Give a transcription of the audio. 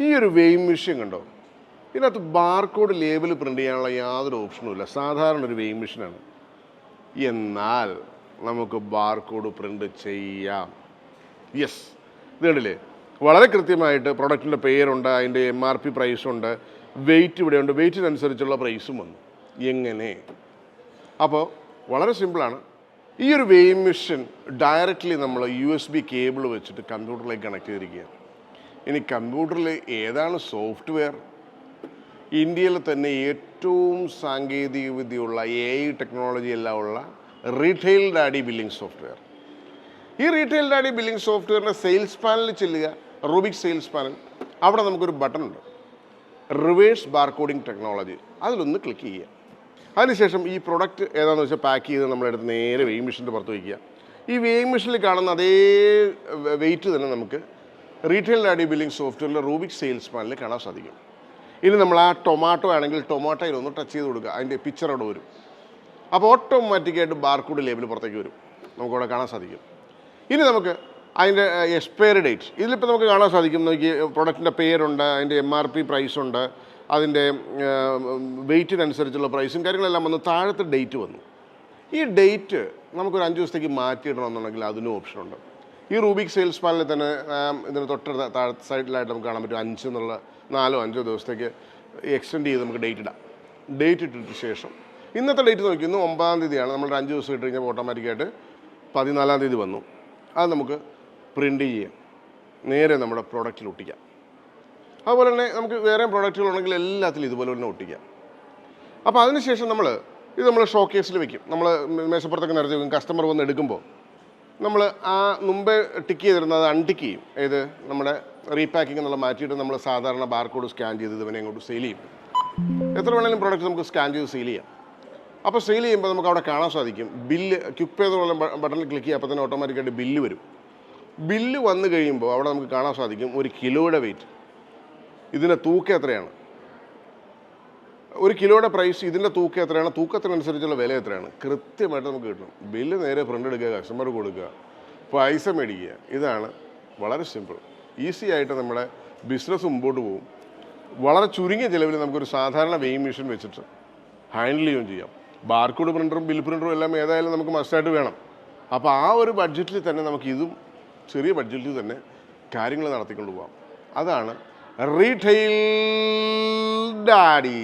ഈ ഒരു weighing machine കണ്ടോ, ഇതിനകത്ത് ബാർകോഡ് ലേബിൾ പ്രിൻ്റ് ചെയ്യാനുള്ള യാതൊരു ഓപ്ഷനും ഇല്ല. സാധാരണ ഒരു വെയിങ് മെഷീനാണ്. എന്നാൽ നമുക്ക് ബാർകോഡ് പ്രിൻ്റ് ചെയ്യാം. യെസ്, ഇത് കണ്ടില്ലേ, വളരെ കൃത്യമായിട്ട് പ്രൊഡക്റ്റിൻ്റെ പേരുണ്ട്, അതിൻ്റെ MRP പ്രൈസുണ്ട്, വെയിറ്റ് ഇവിടെയുണ്ട്, വെയിറ്റിനനുസരിച്ചുള്ള പ്രൈസും വന്നു. എങ്ങനെ? അപ്പോൾ വളരെ സിമ്പിളാണ്. ഈ ഒരു വെയിങ് മെഷീൻ ഡയറക്റ്റ്ലി നമ്മൾ USB കേബിൾ വെച്ചിട്ട് കമ്പ്യൂട്ടറിലേക്ക് കണക്ട് ചെയ്തിരിക്കുകയാണ്. ഇനി കമ്പ്യൂട്ടറിൽ ഏതാണ് സോഫ്റ്റ്വെയർ? ഇന്ത്യയിൽ തന്നെ ഏറ്റവും സാങ്കേതിക വിദ്യയുള്ള AI ടെക്നോളജി എല്ലാം ഉള്ള റീറ്റെയിൽ ഡാഡി ബില്ലിംഗ് സോഫ്റ്റ്വെയർ. ഈ റീറ്റെയിൽ ഡാഡി ബില്ലിംഗ് സോഫ്റ്റ്വെയറിൻ്റെ സെയിൽസ് പാനലിൽ ചെല്ലുക, റൂബിക് സെയിൽസ് പാനൽ. അവിടെ നമുക്കൊരു ബട്ടൺ ഉണ്ട്, റിവേഴ്സ് ബാർകോഡിംഗ് ടെക്നോളജി. അതിലൊന്ന് ക്ലിക്ക് ചെയ്യുക. അതിനുശേഷം ഈ പ്രൊഡക്റ്റ് ഏതാണെന്ന് വെച്ചാൽ പാക്ക് ചെയ്ത് നമ്മളെടുത്ത് നേരെ വെയിങ് മെഷീൻ്റെ പുറത്ത് വയ്ക്കുക. ഈ വെയിങ് മെഷീനിൽ കാണുന്ന അതേ വെയിറ്റ് തന്നെ നമുക്ക് റീറ്റെയിൽ ഡാഡി ബില്ലിംഗ് സോഫ്റ്റ്വെയറിൽ റൂബിക് സെയിൽസ് പാനലിൽ കാണാൻ സാധിക്കും. ഇനി നമ്മൾ ആ ടൊമാറ്റോ ആണെങ്കിൽ ടൊമാറ്റോയിലൊന്ന് ടച്ച് ചെയ്ത് കൊടുക്കുക, അതിൻ്റെ പിക്ചർ അവിടെ വരും. അപ്പോൾ ഓട്ടോമാറ്റിക്കായിട്ട് ബാർകോഡ് ലേബിൾ പുറത്തേക്ക് വരും, നമുക്കവിടെ കാണാൻ സാധിക്കും. ഇനി നമുക്ക് അതിൻ്റെ എക്സ്പയറി ഡേറ്റ് ഇതിലിപ്പോൾ നമുക്ക് കാണാൻ സാധിക്കും. നോക്കി, പ്രൊഡക്റ്റിൻ്റെ പേരുണ്ട്, അതിൻ്റെ MRP പ്രൈസുണ്ട്, അതിൻ്റെ വെയിറ്റിനനുസരിച്ചുള്ള പ്രൈസും കാര്യങ്ങളെല്ലാം വന്ന് താഴത്തെ ഡേറ്റ് വന്നു. ഈ ഡേറ്റ് നമുക്കൊരു 5 ദിവസത്തേക്ക് മാറ്റിയിടണമെന്നുണ്ടെങ്കിൽ അതിനും ഓപ്ഷനുണ്ട്. ഈ റൂബിക് സെയിൽസ് പാനലിൽ തന്നെ ഇതിന് തൊട്ട് താഴത്തെ സൈഡിലായിട്ട് നമുക്ക് കാണാൻ പറ്റും 5 എന്നുള്ള 4-5 ദിവസത്തേക്ക് എക്സ്റ്റെൻഡ് ചെയ്ത് നമുക്ക് ഡേറ്റ് ഇടാം. ഡേറ്റ് ഇട്ടിട്ട് ശേഷം ഇന്നത്തെ ഡേറ്റ് നോക്കി, ഇന്ന് 9-ാം തീയതിയാണ്. നമ്മൾ 5 ദിവസം ഇട്ട് കഴിഞ്ഞാൽ ഓട്ടോമാറ്റിക്കായിട്ട് 14-ാം തീയതി വന്നു. അത് നമുക്ക് പ്രിൻ്റ് ചെയ്യാം, നേരെ നമ്മുടെ പ്രോഡക്റ്റിൽ ഒട്ടിക്കാം. അതുപോലെ തന്നെ നമുക്ക് വേറെ പ്രോഡക്റ്റുകളുണ്ടെങ്കിൽ എല്ലാത്തിലും ഇതുപോലെ തന്നെ ഒട്ടിക്കാം. അപ്പോൾ അതിനുശേഷം നമ്മൾ ഷോക്കേസിൽ വെക്കും. നമ്മൾ മേശപ്പുറത്തൊക്കെ നിരത്തി വെക്കും. കസ്റ്റമർ വന്ന് എടുക്കുമ്പോൾ നമ്മൾ ആ മുമ്പേ ടിക്ക് ചെയ്തിരുന്നത് അത് അൺടിക്ക് ചെയ്യും. ഏത് നമ്മുടെ റീപാക്കിംഗ് എന്നുള്ള മാറ്റിയിട്ട് നമ്മൾ സാധാരണ ബാർകോഡ് സ്കാൻ ചെയ്ത് ഇവനെ അങ്ങോട്ട് സെയിൽ ചെയ്യും. എത്ര വേണമെങ്കിലും പ്രോഡക്റ്റ് നമുക്ക് സ്കാൻ ചെയ്ത് സെയിൽ ചെയ്യാം. അപ്പോൾ സെയിൽ ചെയ്യുമ്പോൾ നമുക്ക് അവിടെ കാണാൻ സാധിക്കും ബില്ല്. ക്വിക്ക് പേ എന്നുള്ള ബട്ടണിൽ ക്ലിക്ക് ചെയ്യുക, അപ്പോൾ തന്നെ ഓട്ടോമാറ്റിക്കായിട്ട് ബില്ല് വരും. ബില്ല് വന്നു കഴിയുമ്പോൾ അവിടെ നമുക്ക് കാണാൻ സാധിക്കും 1 കിലോയുടെ വെയിറ്റ്, ഇതിൻ്റെ തൂക്കം എത്രയാണ്, 1 കിലോയുടെ പ്രൈസ്, ഇതിൻ്റെ തൂക്കം എത്രയാണ്, തൂക്കത്തിനനുസരിച്ചുള്ള വില എത്രയാണ്, കൃത്യമായിട്ട് നമുക്ക് കിട്ടും. ബില്ല് നേരെ പ്രിൻ്റ് എടുക്കുക, കസ്റ്റമർ കൊടുക്കുക, പൈസ മേടിക്കുക. ഇതാണ് വളരെ സിമ്പിൾ. ഈസി ആയിട്ട് നമ്മുടെ ബിസിനസ് മുമ്പോട്ട് പോകും. വളരെ ചുരുങ്ങിയ ചിലവിൽ നമുക്കൊരു സാധാരണ വെയിങ് മെഷീൻ വെച്ചിട്ട് ഹാൻഡിൽ ചെയ്യുകയും ചെയ്യാം. ബാർകോഡ് പ്രിൻ്ററും ബിൽ പ്രിൻ്ററും എല്ലാം ഏതായാലും നമുക്ക് മസ്റ്റായിട്ട് വേണം. അപ്പോൾ ആ ഒരു ബഡ്ജറ്റിൽ തന്നെ നമുക്ക് ഇതും ചെറിയ ബഡ്ജറ്റിൽ തന്നെ കാര്യങ്ങൾ നടത്തിക്കൊണ്ട് പോകാം. അതാണ് റീറ്റെയിൽ ഡാഡി.